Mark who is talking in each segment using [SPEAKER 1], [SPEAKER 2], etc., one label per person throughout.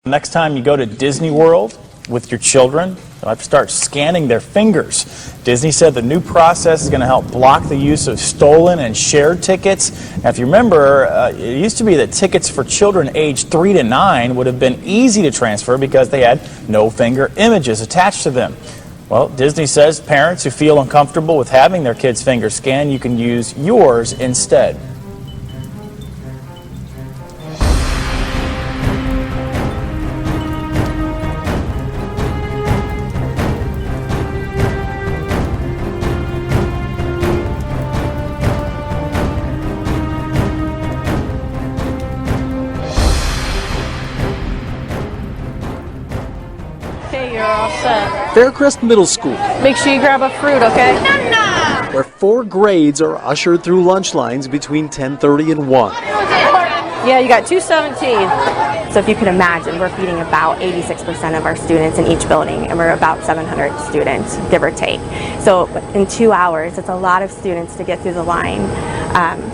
[SPEAKER 1] Next time you go to Disney World with your children, you'll have to start scanning their fingers. Disney said the new process is going to help block the use of stolen and shared tickets. Now, if you remember, it used to be that tickets for children aged 3 to 9 would have been easy to transfer because they had no finger images attached to them. Well, Disney says parents who feel uncomfortable with having their kids' fingers scanned, you can use yours instead.
[SPEAKER 2] Okay, you're all set.
[SPEAKER 3] Faircrest Middle School,
[SPEAKER 2] Make sure you grab a fruit, okay?
[SPEAKER 3] where 4 grades are ushered through lunch lines between 10:30 and 1.
[SPEAKER 2] Yeah, you got 217.
[SPEAKER 4] So if you can imagine, we're feeding about 86% of our students in each building, and we're about 700 students, give or take. So in 2 hours, it's a lot of students to get through the line.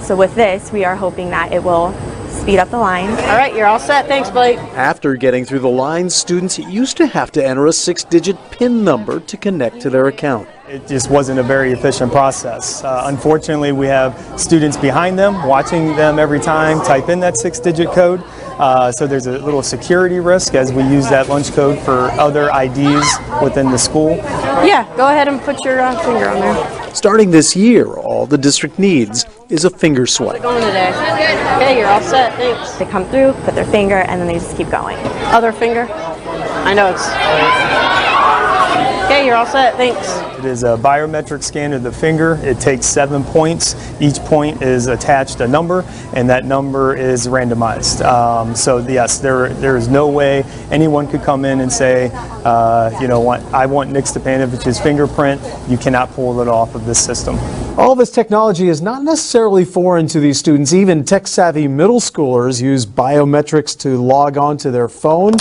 [SPEAKER 4] So with this, we are hoping that it will speed up the line.
[SPEAKER 2] All right, you're all set. Thanks, Blake.
[SPEAKER 3] After getting through the line, students used to have to enter a 6-digit PIN number to connect to their account.
[SPEAKER 5] It just wasn't a very efficient process. Unfortunately, we have students behind them, watching them every time type in that 6-digit code. So there's a little security risk as we use that lunch code for other IDs within the school.
[SPEAKER 2] Yeah, go ahead and put your finger on there.
[SPEAKER 3] Starting this year, all the district needs is a finger swipe.
[SPEAKER 2] Going today. Okay, you're all set. Thanks.
[SPEAKER 4] They come through, put their finger, and then they just keep going.
[SPEAKER 2] Other finger. I know it's... Okay, you're all set. Thanks.
[SPEAKER 5] It is a biometric scan of the finger. It takes 7 points. Each point is attached a number, and that number is randomized. So yes, there is no way anyone could come in and say, I want Nick Stepanovich's fingerprint. You cannot pull it off of this system.
[SPEAKER 6] All this technology is not necessarily foreign to these students. Even tech-savvy middle schoolers use biometrics to log on to their phone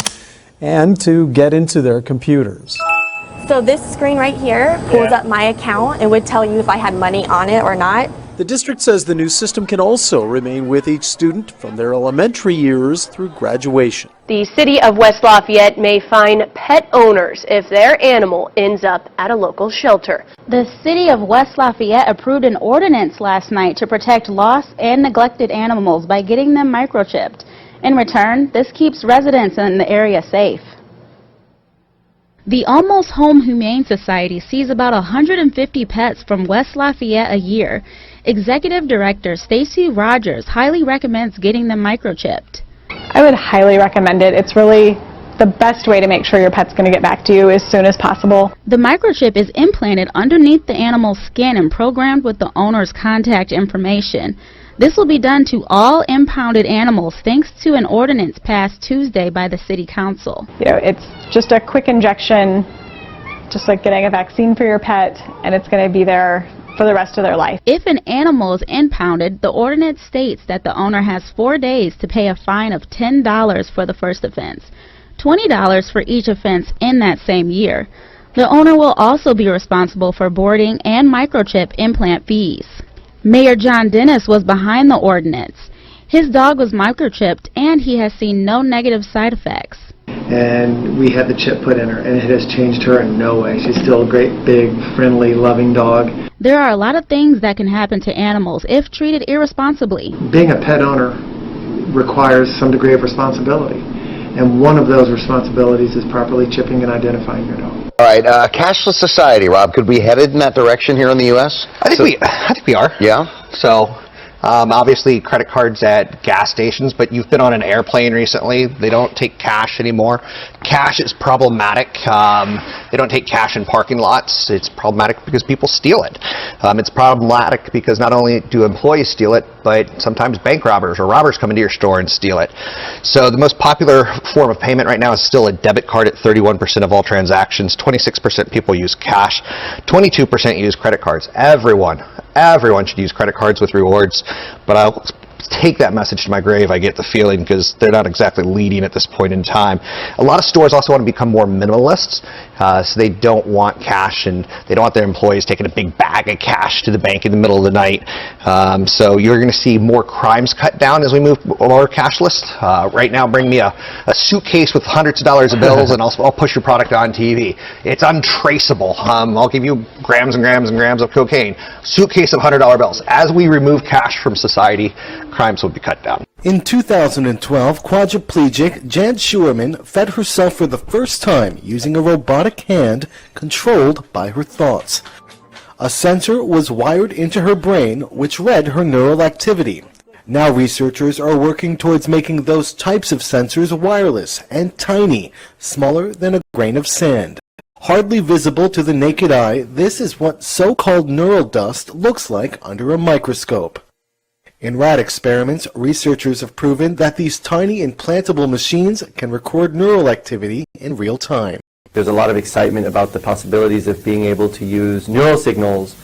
[SPEAKER 6] and to get into their computers.
[SPEAKER 4] So this screen right here pulls up my account. It would tell you if I had money on it or not.
[SPEAKER 3] The district says the new system can also remain with each student from their elementary years through graduation.
[SPEAKER 7] The city of West Lafayette may fine pet owners if their animal ends up at a local shelter.
[SPEAKER 8] The city of West Lafayette approved an ordinance last night to protect lost and neglected animals by getting them microchipped. In return, this keeps residents in the area safe. The Almost Home Humane Society sees about 150 pets from West Lafayette a year. Executive Director Stacy Rogers highly recommends getting them microchipped.
[SPEAKER 9] I would highly recommend it. It's really the best way to make sure your pet's going to get back to you as soon as possible.
[SPEAKER 8] The microchip is implanted underneath the animal's skin and programmed with the owner's contact information. This will be done to all impounded animals thanks to an ordinance passed Tuesday by the City Council.
[SPEAKER 9] It's just a quick injection, just like getting a vaccine for your pet, and it's going to be there for the rest of their life.
[SPEAKER 8] If an animal is impounded, the ordinance states that the owner has 4 days to pay a fine of $10 for the first offense, $20 for each offense in that same year. The owner will also be responsible for boarding and microchip implant fees. Mayor John Dennis was behind the ordinance. His dog was microchipped and he has seen no negative side effects.
[SPEAKER 10] And we had the chip put in her, and it has changed her in no way. She's still a great, big, friendly, loving dog.
[SPEAKER 8] There are a lot of things that can happen to animals if treated irresponsibly.
[SPEAKER 10] Being a pet owner requires some degree of responsibility, and one of those responsibilities is properly chipping and identifying your dog.
[SPEAKER 11] All right, cashless society, Rob. Could we head in that direction here in the U.S.?
[SPEAKER 12] I think we are.
[SPEAKER 11] Yeah.
[SPEAKER 12] So, obviously, credit cards at gas stations, but you've been on an airplane recently. They don't take cash anymore. Cash is problematic. They don't take cash in parking lots. It's problematic because people steal it. It's problematic because not only do employees steal it, but sometimes bank robbers or robbers come into your store and steal it. So the most popular form of payment right now is still a debit card at 31% of all transactions. 26% people use cash. 22% use credit cards. Everyone should use credit cards with rewards, but I'll take that message to my grave, I get the feeling, because they're not exactly leading at this point in time. A lot of stores also want to become more minimalists, so they don't want cash, and they don't want their employees taking a big bag of cash to the bank in the middle of the night. So you're going to see more crimes cut down as we move more cashless. Right now, bring me a suitcase with hundreds of dollars of bills, and I'll push your product on TV. It's untraceable. I'll give you grams and grams and grams of cocaine. Suitcase of $100 bills. As we remove cash from society, crimes will be cut down.
[SPEAKER 13] In 2012, quadriplegic Jan Schuerman fed herself for the first time using a robotic hand controlled by her thoughts. A sensor was wired into her brain which read her neural activity. Now researchers are working towards making those types of sensors wireless and tiny, smaller than a grain of sand. Hardly visible to the naked eye, this is what so-called neural dust looks like under a microscope. In rat experiments, researchers have proven that these tiny implantable machines can record neural activity in real time.
[SPEAKER 14] There's a lot of excitement about the possibilities of being able to use neural signals,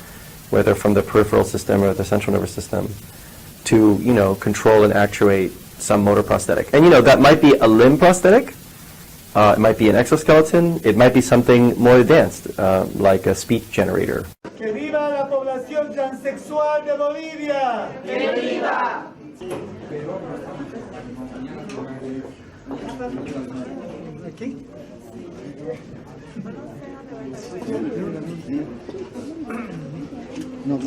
[SPEAKER 14] whether from the peripheral system or the central nervous system, to, control and actuate some motor prosthetic. And, that might be a limb prosthetic, it might be an exoskeleton, it might be something more advanced, like a speech generator.
[SPEAKER 15] ¡Que viva la población transexual de Bolivia! ¡Que viva! Aquí. No.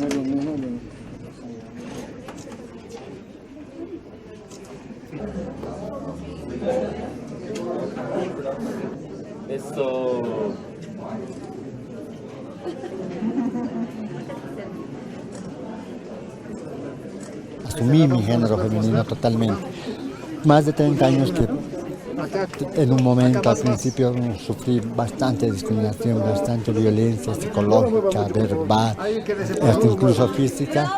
[SPEAKER 15] Eso.
[SPEAKER 16] Asumí mi género femenino totalmente. Más de 30 años que en un momento al principio sufrí bastante discriminación, bastante violencia psicológica, verbal, hasta incluso física.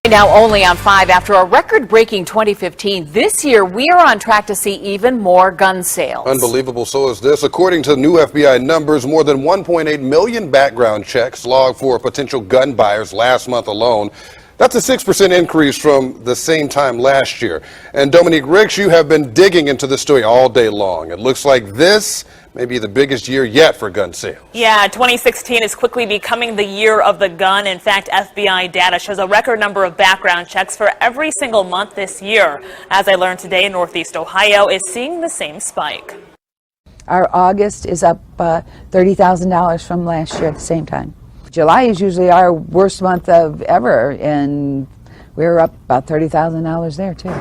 [SPEAKER 17] Now only on 5 after a record-breaking 2015, this year we are on track to see even more gun sales.
[SPEAKER 18] Unbelievable, so is this. According to new FBI numbers, more than 1.8 million background checks logged for potential gun buyers last month alone. That's a 6% increase from the same time last year. And Dominique Ricks, you have been digging into this story all day long. It looks like this may be the biggest year yet for gun sales.
[SPEAKER 19] Yeah, 2016 is quickly becoming the year of the gun. In fact, FBI data shows a record number of background checks for every single month this year. As I learned today, Northeast Ohio is seeing the same spike.
[SPEAKER 20] Our August is up $30,000 from last year at the same time. July is usually our worst month of ever, and we're up about $30,000 there, too.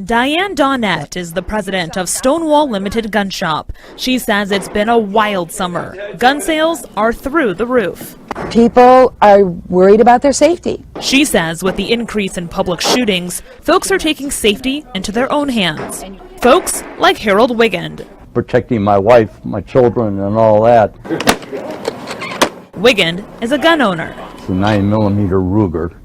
[SPEAKER 21] Diane Dawnette is the president of Stonewall Limited Gun Shop. She says it's been a wild summer. Gun sales are through the roof.
[SPEAKER 20] People are worried about their safety.
[SPEAKER 21] She says with the increase in public shootings, folks are taking safety into their own hands. Folks like Harold Wigand.
[SPEAKER 22] Protecting my wife, my children, and all that.
[SPEAKER 21] Wigand is a gun owner.
[SPEAKER 22] It's a 9mm Ruger,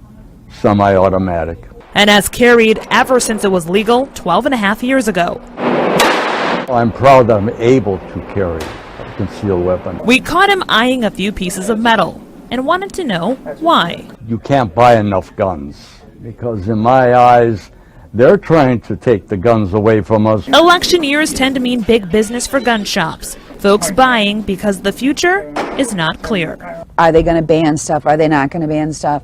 [SPEAKER 22] semi-automatic.
[SPEAKER 21] And has carried ever since it was legal 12 and a half years ago.
[SPEAKER 22] I'm proud that I'm able to carry a concealed weapon.
[SPEAKER 21] We caught him eyeing a few pieces of metal and wanted to know why.
[SPEAKER 22] You can't buy enough guns because in my eyes, they're trying to take the guns away from us.
[SPEAKER 21] Election years tend to mean big business for gun shops. Folks buying because the future is not clear.
[SPEAKER 20] Are they going to ban stuff? Are they not going to ban stuff?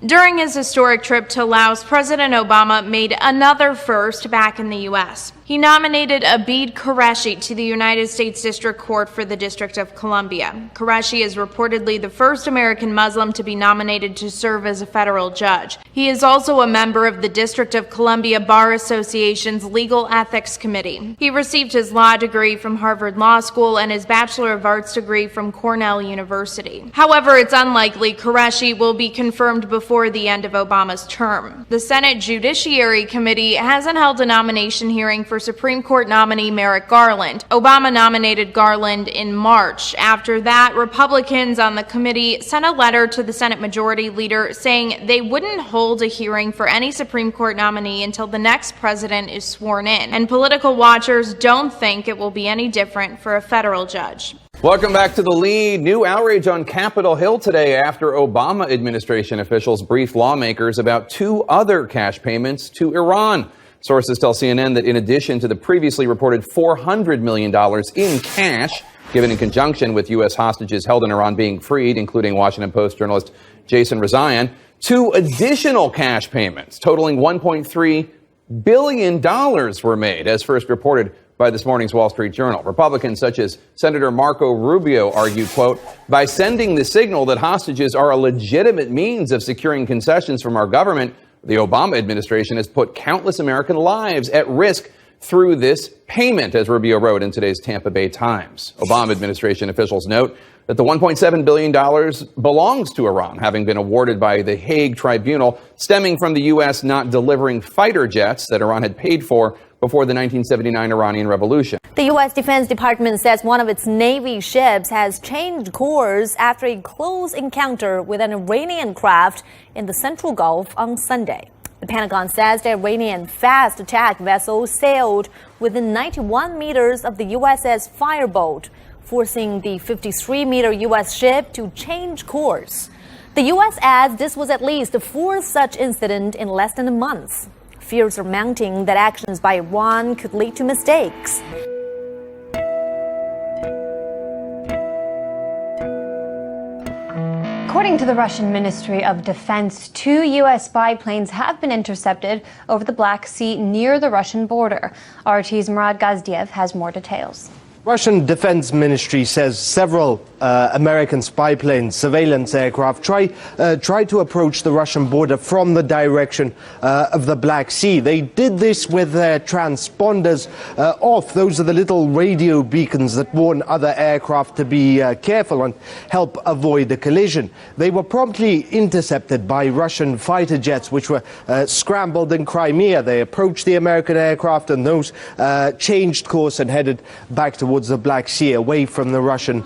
[SPEAKER 23] During his historic trip to Laos, President Obama made another first back in the U.S. He nominated Abid Qureshi to the United States District Court for the District of Columbia. Qureshi is reportedly the first American Muslim to be nominated to serve as a federal judge. He is also a member of the District of Columbia Bar Association's Legal Ethics Committee. He received his law degree from Harvard Law School and his Bachelor of Arts degree from Cornell University. However, it's unlikely Qureshi will be confirmed before the end of Obama's term. The Senate Judiciary Committee hasn't held a nomination hearing for Supreme Court nominee Merrick Garland. Obama nominated Garland in March. After that, Republicans on the committee sent a letter to the Senate Majority Leader saying they wouldn't hold a hearing for any Supreme Court nominee until the next president is sworn in. And political watchers don't think it will be any different for a federal judge.
[SPEAKER 1] Welcome back to The Lead. New outrage on Capitol Hill today after Obama administration officials briefed lawmakers about 2 other cash payments to Iran. Sources tell CNN that in addition to the previously reported $400 million in cash given in conjunction with U.S. hostages held in Iran being freed, including Washington Post journalist Jason Rezaian, 2 additional cash payments totaling $1.3 billion were made, as first reported by this morning's Wall Street Journal. Republicans such as Senator Marco Rubio argue, quote, by sending the signal that hostages are a legitimate means of securing concessions from our government, the Obama administration has put countless American lives at risk through this payment, as Rubio wrote in today's Tampa Bay Times. Obama administration officials note that the $1.7 billion belongs to Iran, having been awarded by the Hague Tribunal, stemming from the U.S. not delivering fighter jets that Iran had paid for before the 1979 Iranian Revolution.
[SPEAKER 2] The U.S. Defense Department says one of its Navy ships has changed course after a close encounter with an Iranian craft in the Central Gulf on Sunday. The Pentagon says the Iranian fast attack vessel sailed within 91 meters of the USS Fireboat, forcing the 53-meter U.S. ship to change course. The U.S. adds this was at least the 4th such incident in less than a month. Fears are mounting that actions by Iran could lead to mistakes.
[SPEAKER 5] According to the Russian Ministry of Defense, 2 U.S. spy planes have been intercepted over the Black Sea near the Russian border. RT's Murad Gazdiev has more details.
[SPEAKER 24] Russian Defense Ministry says several American spy planes, surveillance aircraft, try to approach the Russian border from the direction of the Black Sea. They did this with their transponders off. Those are the little radio beacons that warn other aircraft to be careful and help avoid a collision. They were promptly intercepted by Russian fighter jets, which were scrambled in Crimea. They approached the American aircraft, and those changed course and headed back towards the Black Sea, away from the Russian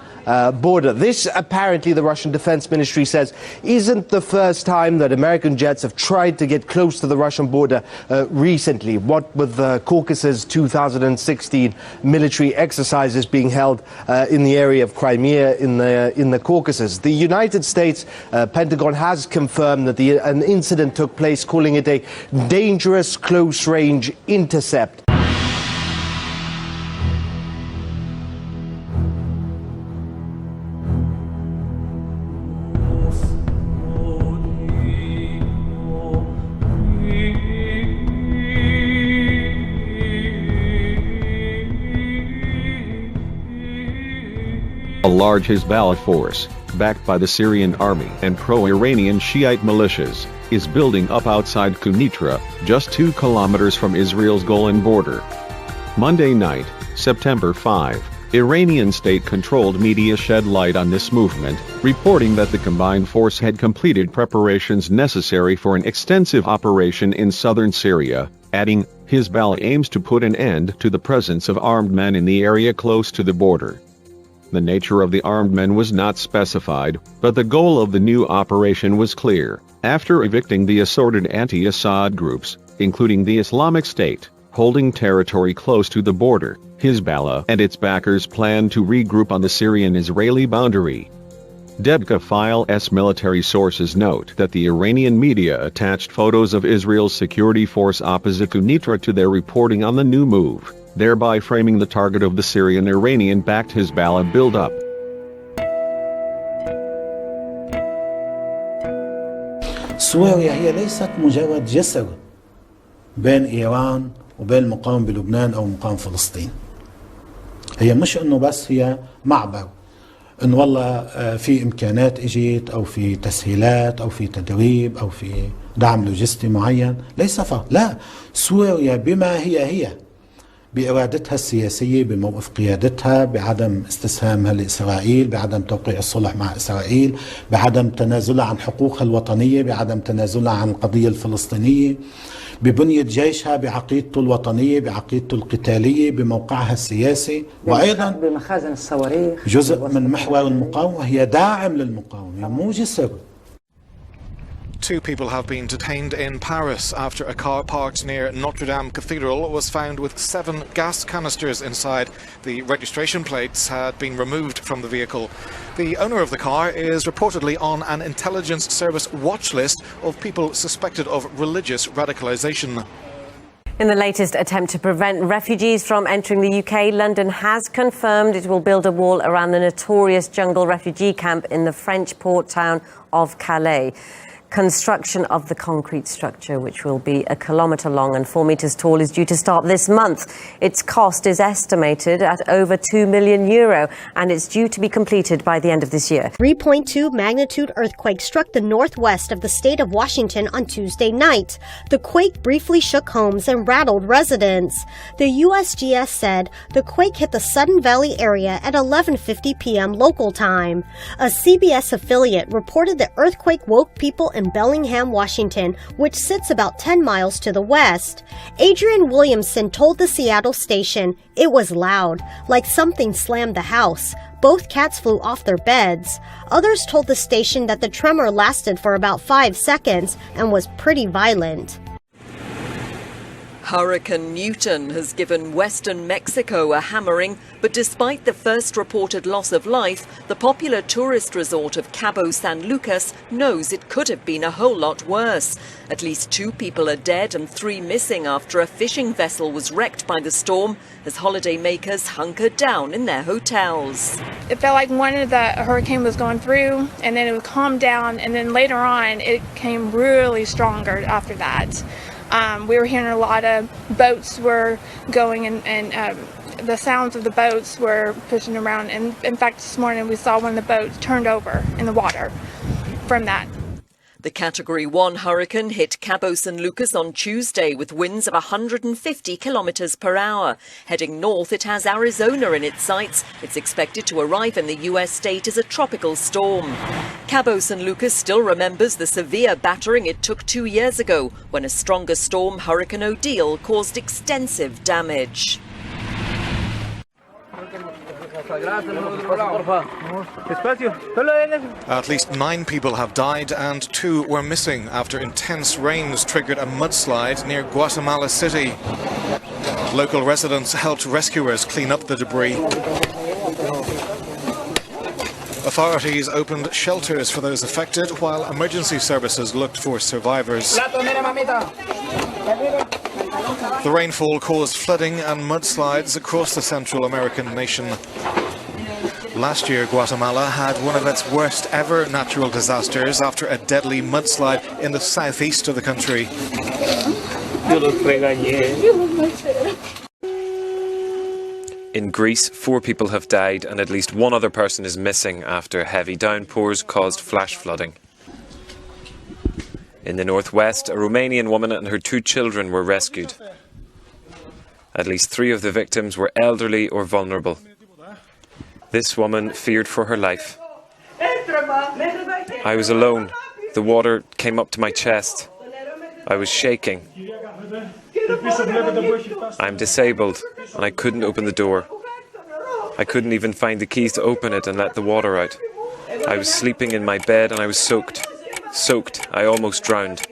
[SPEAKER 24] border. This, apparently, the Russian Defense Ministry says, isn't the first time that American jets have tried to get close to the Russian border recently. What with the Caucasus 2016 military exercises being held in the area of Crimea in the Caucasus. The United States Pentagon has confirmed that an incident took place, calling it a dangerous close-range intercept.
[SPEAKER 25] A large Hezbollah force, backed by the Syrian army and pro-Iranian Shiite militias, is building up outside Quneitra, just 2 kilometers from Israel's Golan border. Monday night, September 5, Iranian state-controlled media shed light on this movement, reporting that the combined force had completed preparations necessary for an extensive operation in southern Syria, adding, Hezbollah aims to put an end to the presence of armed men in the area close to the border. The nature of the armed men was not specified, but the goal of the new operation was clear. After evicting the assorted anti-Assad groups, including the Islamic State, holding territory close to the border, Hezbollah and its backers plan to regroup on the Syrian-Israeli boundary. Debka File's military sources note that the Iranian media attached photos of Israel's security force opposite Quneitra to their reporting on the new move, thereby framing the target of the Syrian-Iranian-backed Hezbollah build-up.
[SPEAKER 26] سوريا هي ليست مجرد جسر بين إيران وبين المقاومة بلبنان أو مقاومة فلسطين. هي مش إنه بس هي معبر، إنه والله في إمكانات إجت أو في تسهيلات أو في تدريب أو في دعم لوجستي معين، ليس فقط، لا، سوريا بما هي بإرادتها السياسية، بموقف قيادتها، بعدم استسهامها لإسرائيل، بعدم توقيع الصلح مع إسرائيل، بعدم تنازلها عن حقوقها الوطنية، بعدم تنازلها عن القضية الفلسطينية، ببنية جيشها، بعقيدته الوطنية، بعقيدته القتالية، بموقعها السياسي، وأيضا
[SPEAKER 27] بمخازن الصواريخ،
[SPEAKER 26] جزء من محور المقاومة، هي داعم للمقاومة مو جسر.
[SPEAKER 3] Two people have been detained in Paris after a car parked near Notre Dame Cathedral was found with 7 gas canisters inside. The registration plates had been removed from the vehicle. The owner of the car is reportedly on an intelligence service watch list of people suspected of religious radicalisation.
[SPEAKER 4] In the latest attempt to prevent refugees from entering the UK, London has confirmed it will build a wall around the notorious jungle refugee camp in the French port town of Calais. Construction of the concrete structure, which will be 1 kilometre long and 4 metres tall, is due to start this month. Its cost is estimated at over €2 million, and it's due to be completed by the end of this year.
[SPEAKER 6] 3.2 magnitude earthquake struck the northwest of the state of Washington on Tuesday night. The quake briefly shook homes and rattled residents. The USGS said the quake hit the Sudden Valley area at 11:50 p.m. local time. A CBS affiliate reported the earthquake woke people in Bellingham, Washington, which sits about 10 miles to the west. Adrian Williamson told the Seattle station it was loud, like something slammed the house. Both cats flew off their beds. Others told the station that the tremor lasted for about 5 seconds and was pretty violent.
[SPEAKER 4] Hurricane Newton has given western Mexico a hammering, but despite the first reported loss of life, the popular tourist resort of Cabo San Lucas knows it could have been a whole lot worse. At least 2 people are dead and 3 missing after a fishing vessel was wrecked by the storm as holidaymakers hunkered down in their hotels.
[SPEAKER 7] It felt like one of the hurricane was going through and then it would calm down, and then later on it came really stronger after that. We were hearing a lot of boats were going and the sounds of the boats were pushing around. And in fact, this morning we saw one of the boats turned over in the water from that.
[SPEAKER 4] The Category 1 hurricane hit Cabo San Lucas on Tuesday with winds of 150 kilometres per hour. Heading north, it has Arizona in its sights. It's expected to arrive in the US state as a tropical storm. Cabo San Lucas still remembers the severe battering it took 2 years ago when a stronger storm, Hurricane Odile, caused extensive damage.
[SPEAKER 3] At least 9 people have died and 2 were missing after intense rains triggered a mudslide near Guatemala City. Local residents helped rescuers clean up the debris. Authorities opened shelters for those affected while emergency services looked for survivors. The rainfall caused flooding and mudslides across the Central American nation. Last year, Guatemala had one of its worst ever natural disasters after a deadly mudslide in the southeast of the country.
[SPEAKER 8] In Greece, 4 people have died and at least 1 other person is missing after heavy downpours caused flash flooding. In the northwest, a Romanian woman and her 2 children were rescued. At least 3 of the victims were elderly or vulnerable. This woman feared for her life. I was alone. The water came up to my chest. I was shaking. I'm disabled and I couldn't open the door. I couldn't even find the keys to open it and let the water out. I was sleeping in my bed and I was soaked. I almost drowned.